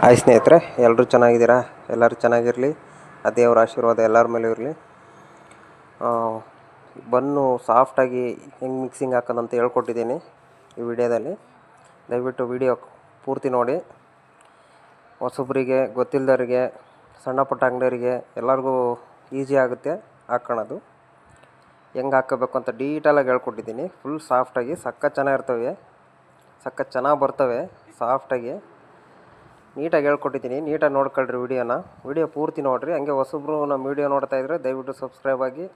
Hi ಸ್ನೇಹಿತರೆ, ಎಲ್ಲರೂ ಚೆನ್ನಾಗಿದ್ದೀರಾ? ಎಲ್ಲರೂ ಚೆನ್ನಾಗಿರಲಿ, ಆ ದೇವರ ಆಶೀರ್ವಾದ ಎಲ್ಲರ ಮೇಲೂ ಇರಲಿ. ಬನ್ನು ಸಾಫ್ಟಾಗಿ ಹೆಂಗೆ ಮಿಕ್ಸಿಂಗ್ ಹಾಕೋದಂತ ಹೇಳ್ಕೊಟ್ಟಿದ್ದೀನಿ ಈ ವಿಡಿಯೋದಲ್ಲಿ. ದಯವಿಟ್ಟು ವಿಡಿಯೋ ಪೂರ್ತಿ ನೋಡಿ. ಹೊಸಬ್ರಿಗೆ, ಗೊತ್ತಿಲ್ಲದವರಿಗೆ, ಸಣ್ಣ ಪುಟ್ಟ ಅಂಗಡಿಯವರಿಗೆ ಎಲ್ಲರಿಗೂ ಈಸಿ ಆಗುತ್ತೆ ಹಾಕ್ಕೊಳ್ಳೋದು. ಹೆಂಗೆ ಹಾಕ್ಕೋಬೇಕು ಅಂತ ಡೀಟೇಲಾಗಿ ಹೇಳ್ಕೊಟ್ಟಿದ್ದೀನಿ. ಫುಲ್ ಸಾಫ್ಟಾಗಿ ಸಖತ್ ಚೆನ್ನಾಗಿರ್ತವೆ, ಸಖತ್ ಚೆನ್ನಾಗಿ ಬರ್ತವೆ. ಸಾಫ್ಟಾಗಿ ನೀಟಾಗಿ ಹೇಳ್ಕೊಟ್ಟಿದ್ದೀನಿ. ನೀಟಾಗಿ ನೋಡ್ಕೊಳ್ರಿ ವಿಡಿಯೋ ಪೂರ್ತಿ ನೋಡಿರಿ. ಹಂಗೆ ಹೊಸಬ್ರು ನಮ್ಮ ವಿಡಿಯೋ ನೋಡ್ತಾಯಿದ್ರೆ ದಯವಿಟ್ಟು ಸಬ್ಸ್ಕ್ರೈಬ್ ಆಗಿ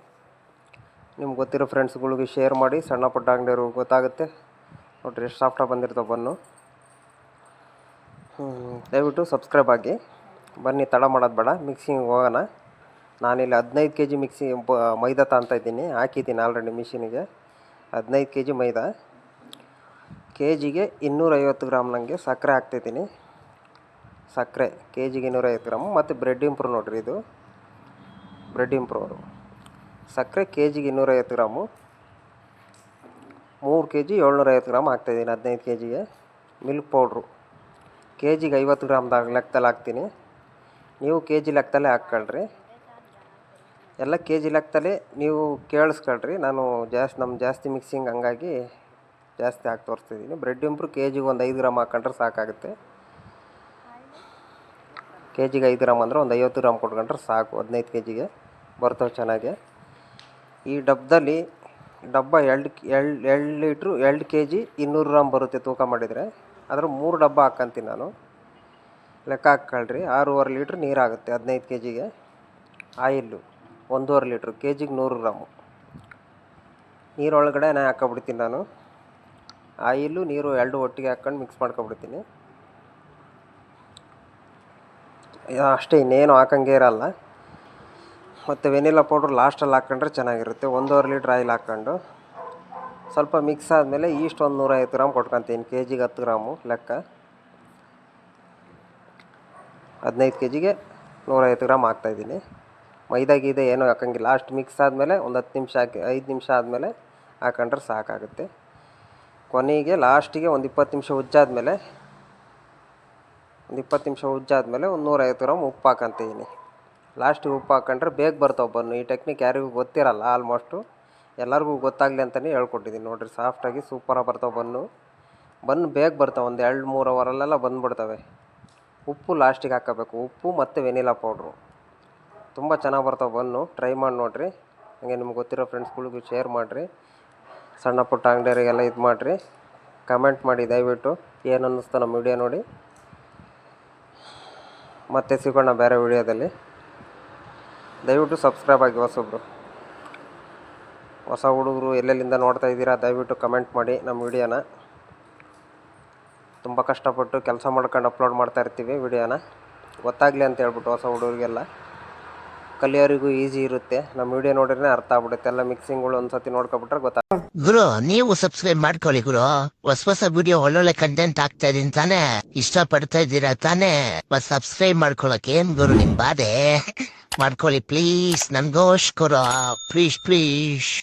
ನಿಮ್ಗೆ ಗೊತ್ತಿರೋ ಫ್ರೆಂಡ್ಸ್ಗಳಿಗೆ ಶೇರ್ ಮಾಡಿ. ಸಣ್ಣ ಪುಟ್ಟ ಅಂಗಡಿಯವ್ರಿಗೆ ಗೊತ್ತಾಗುತ್ತೆ. ನೋಡಿರಿ ಎಷ್ಟು ಸಾಫ್ಟಾಗಿ ಬಂದಿರ್ತಾವೆ ಬನ್ನು. ದಯವಿಟ್ಟು ಸಬ್ಸ್ಕ್ರೈಬ್ ಆಗಿ. ಬನ್ನಿ, ತಡ ಮಾಡೋದು ಬೇಡ, ಮಿಕ್ಸಿಂಗ್ ಹೋಗೋಣ. ನಾನಿಲ್ಲಿ 15 kg ಮೈದಾ ತಗೊತಾಯಿದ್ದೀನಿ. ಹಾಕಿದ್ದೀನಿ ಆಲ್ರೆಡಿ ಮಿಷಿನಿಗೆ. 15 kg ಮೈದಾ, ಕೆಜಿಗೆ 250 ಗ್ರಾಮ್ ನನಗೆ ಸಕ್ಕರೆ ಹಾಕ್ತಾಯಿದ್ದೀನಿ. ಸಕ್ಕರೆ ಕೆಜಿಗೆ 250 ಗ್ರಾಮು. ಮತ್ತು ಬ್ರೆಡ್ ಇಂಪ್ರೂವ್ ನೋಡಿರಿ, ಇದು ಬ್ರೆಡ್ ಇಂಪ್ರೂವ್. ಸಕ್ಕರೆ ಕೆಜಿಗೆ 250 ಗ್ರಾಮು. 3 kg 750 ಗ್ರಾಮ್ ಹಾಕ್ತಾಯಿದ್ದೀನಿ 15 kgಗೆ. ಮಿಲ್ಕ್ ಪೌಡ್ರು ಕೆಜಿಗೆ 50 ಗ್ರಾಮ್ದಾಗ ಲೆಕ್ಕದಲ್ಲಿ ಹಾಕ್ತೀನಿ. ನೀವು ಕೆಜಿ ಲೆಕ್ಕದಲ್ಲೇ ಹಾಕ್ಕೊಳ್ರಿ. ಎಲ್ಲ ಕೆಜಿ ಲೆಕ್ಕದಲ್ಲೇ ನೀವು ಕೇಳಿಸ್ಕೊಳ್ರಿ. ನಾನು ಜಾಸ್ತಿ ಮಿಕ್ಸಿಂಗ್, ಹಂಗಾಗಿ ಜಾಸ್ತಿ ಹಾಕಿ ತೋರಿಸ್ತಿದ್ದೀನಿ. ಬ್ರೆಡ್ ಇಂಪ್ರೂವ್ ಕೆಜಿಗೆ ಒಂದು 5 ಗ್ರಾಮ್ ಹಾಕ್ಕೊಂಡ್ರೆ ಸಾಕಾಗುತ್ತೆ. ಕೆಜಿಗೆ 5 ಗ್ರಾಮ್ ಅಂದರೆ ಒಂದು 50 ಗ್ರಾಮ್ ಕೊಟ್ಕೊಂಡ್ರೆ ಸಾಕು. 15 kgಗೆ ಬರ್ತವೆ ಚೆನ್ನಾಗಿ. ಈ ಡಬ್ಬ 2 ಲೀಟ್ರು 2 kg 200 ಗ್ರಾಮ್ ಬರುತ್ತೆ ತೂಕ ಮಾಡಿದರೆ. ಅದ್ರ 3 ಡಬ್ಬ ಹಾಕ್ಕೊಂತೀನಿ ನಾನು. ಲೆಕ್ಕ ಹಾಕ್ಕೊಳ್ರಿ. 6.5 ಲೀಟ್ರ್ ನೀರಾಗುತ್ತೆ 15 kgಗೆ. ಆಯಿಲ್ಲು 1.5 ಲೀಟ್ರು ಕೆಜಿಗೆ 100 ಗ್ರಾಮು. ನೀರೊಳಗಡೆ ಹಾಕ್ಕೊಬಿಡ್ತೀನಿ ನಾನು. ಆಯಿಲ್ಲು ನೀರು 2 ಒಟ್ಟಿಗೆ ಹಾಕ್ಕೊಂಡು ಮಿಕ್ಸ್ ಮಾಡ್ಕೊಬಿಡ್ತೀನಿ ಅಷ್ಟೇ, ಇನ್ನೇನು ಹಾಕಂಗೆ ಇರಲ್ಲ. ಮತ್ತು ವೆನಿಲಾ ಪೌಡ್ರ್ ಲಾಸ್ಟಲ್ಲಿ ಹಾಕ್ಕೊಂಡ್ರೆ ಚೆನ್ನಾಗಿರುತ್ತೆ. 1.5 ಲೀಟ್ರ್ ಆಯಿಲ್ ಹಾಕ್ಕೊಂಡು ಸ್ವಲ್ಪ ಮಿಕ್ಸ್ ಆದಮೇಲೆ ಈಸ್ಟ್ ಒಂದು 150 ಗ್ರಾಮ್ ಕೊಟ್ಕೊತೀನಿ. ಕೆಜಿಗೆ 10 ಗ್ರಾಮು ಲೆಕ್ಕ. 15 kgಗೆ 150 ಗ್ರಾಮ್ ಹಾಕ್ತಾಯಿದ್ದೀನಿ. ಮೈದಾಗಿದೆ ಏನೂ ಹಾಕಂಗಿಲ್ಲ. ಲಾಸ್ಟ್ ಮಿಕ್ಸ್ ಆದಮೇಲೆ ಒಂದು 10 ನಿಮಿಷ ಹಾಕಿ 5 ನಿಮಿಷ ಆದಮೇಲೆ ಹಾಕೊಂಡ್ರೆ ಸಾಕಾಗುತ್ತೆ. ಕೊನೆಗೆ ಲಾಸ್ಟಿಗೆ ಒಂದು 20 ನಿಮಿಷ ಉಜ್ಜಾದಮೇಲೆ ಒಂದು 150 ಗ್ರಾಮ್ ಉಪ್ಪು ಹಾಕೊಂತಿದ್ದೀನಿ. ಲಾಸ್ಟಿಗೆ ಉಪ್ಪು ಹಾಕೊಂಡ್ರೆ ಬೇಗ ಬರ್ತಾವೆ ಬನ್ನು. ಈ ಟೆಕ್ನಿಕ್ ಯಾರಿಗೂ ಗೊತ್ತಿರಲ್ಲ. ಆಲ್ಮೋಸ್ಟು ಎಲ್ಲರಿಗೂ ಗೊತ್ತಾಗಲಿ ಅಂತಲೇ ಹೇಳ್ಕೊಟ್ಟಿದ್ದೀನಿ. ನೋಡಿರಿ, ಸಾಫ್ಟಾಗಿ ಸೂಪರಾಗಿ ಬರ್ತಾವೆ ಬನ್ನು ಬೇಗ ಬರ್ತಾವೆ. ಒಂದು 2-3 ಅವರಲ್ಲೆಲ್ಲ ಬಂದುಬಿಡ್ತವೆ. ಉಪ್ಪು ಲಾಸ್ಟಿಗೆ ಹಾಕ್ಕೋಬೇಕು. ಉಪ್ಪು ಮತ್ತು ವೆನಿಲಾ ಪೌಡ್ರು ತುಂಬ ಚೆನ್ನಾಗಿ ಬರ್ತಾವೆ ಬನ್ನು. ಟ್ರೈ ಮಾಡಿ ನೋಡಿರಿ. ಹಾಗೆ ನಿಮ್ಗೆ ಗೊತ್ತಿರೋ ಫ್ರೆಂಡ್ಸ್ಗಳಿಗೂ ಶೇರ್ ಮಾಡಿರಿ. ಸಣ್ಣ ಪುಟ್ಟ ಅಂಗಡಿಯವರಿಗೆಲ್ಲ ಇದು ಮಾಡಿರಿ. ಕಮೆಂಟ್ ಮಾಡಿ ದಯವಿಟ್ಟು ಏನು ಅನ್ನಿಸ್ತು ನಮ್ಮ ವಿಡಿಯೋ ನೋಡಿ. ಮತ್ತೆ ಸಿಗೋಣ ಬೇರೆ ವಿಡಿಯೋದಲ್ಲಿ. ದಯವಿಟ್ಟು ಸಬ್ಸ್ಕ್ರೈಬ್ ಆಗಿ. ಹೊಸ ಹುಡುಗರು ಎಲ್ಲೆಲ್ಲಿಂದ ನೋಡ್ತಾ ಇದ್ದೀರಾ ದಯವಿಟ್ಟು ಕಮೆಂಟ್ ಮಾಡಿ ನಮ್ಮ ವಿಡಿಯೋನ. ತುಂಬ ಕಷ್ಟಪಟ್ಟು ಕೆಲಸ ಮಾಡ್ಕೊಂಡು ಅಪ್ಲೋಡ್ ಮಾಡ್ತಾ ಇರ್ತೀವಿ ವಿಡಿಯೋನ. ಗೊತ್ತಾಗಲಿ ಅಂತ ಹೇಳ್ಬಿಟ್ಟು ಹೊಸ ಹುಡುಗರಿಗೆಲ್ಲ ಕಲಿಯೋರಿಗೂ ಈಸಿ ಇರುತ್ತೆ. ನಮ್ಮ ವಿಡಿಯೋ ನೋಡಿದ್ರೆ ಅರ್ಥ ಆಗ್ಬಿಡುತ್ತೆ. ಎಲ್ಲ ಮಿಕ್ಸಿಂಗ್ಗಳು ಒಂದ್ಸತಿ ನೋಡ್ಕೊಬಿಟ್ರೆ ಗೊತ್ತಾಗ. ಗುರು, ನೀವು ಸಬ್ಸ್ಕ್ರೈಬ್ ಮಾಡ್ಕೊಳ್ಳಿ ಗುರು. ಹೊಸ ವಿಡಿಯೋ ಒಳ್ಳೊಳ್ಳೆ ಕಂಟೆಂಟ್ ಆಗ್ತಾ ಇದೀನಿ ತಾನೇ, ಇಷ್ಟ ಪಡ್ತಾ ಇದ್ದೀರಾ ತಾನೇ? ಸಬ್ಸ್ಕ್ರೈಬ್ ಮಾಡ್ಕೊಳಕ್ ಏನ್ ಗುರು ನಿಮ್ ಬಾಧೆ? ಮಾಡ್ಕೊಳ್ಳಿ ಪ್ಲೀಸ್, ನನ್ಗೋಸ್ಕರ ಪ್ಲೀಸ್.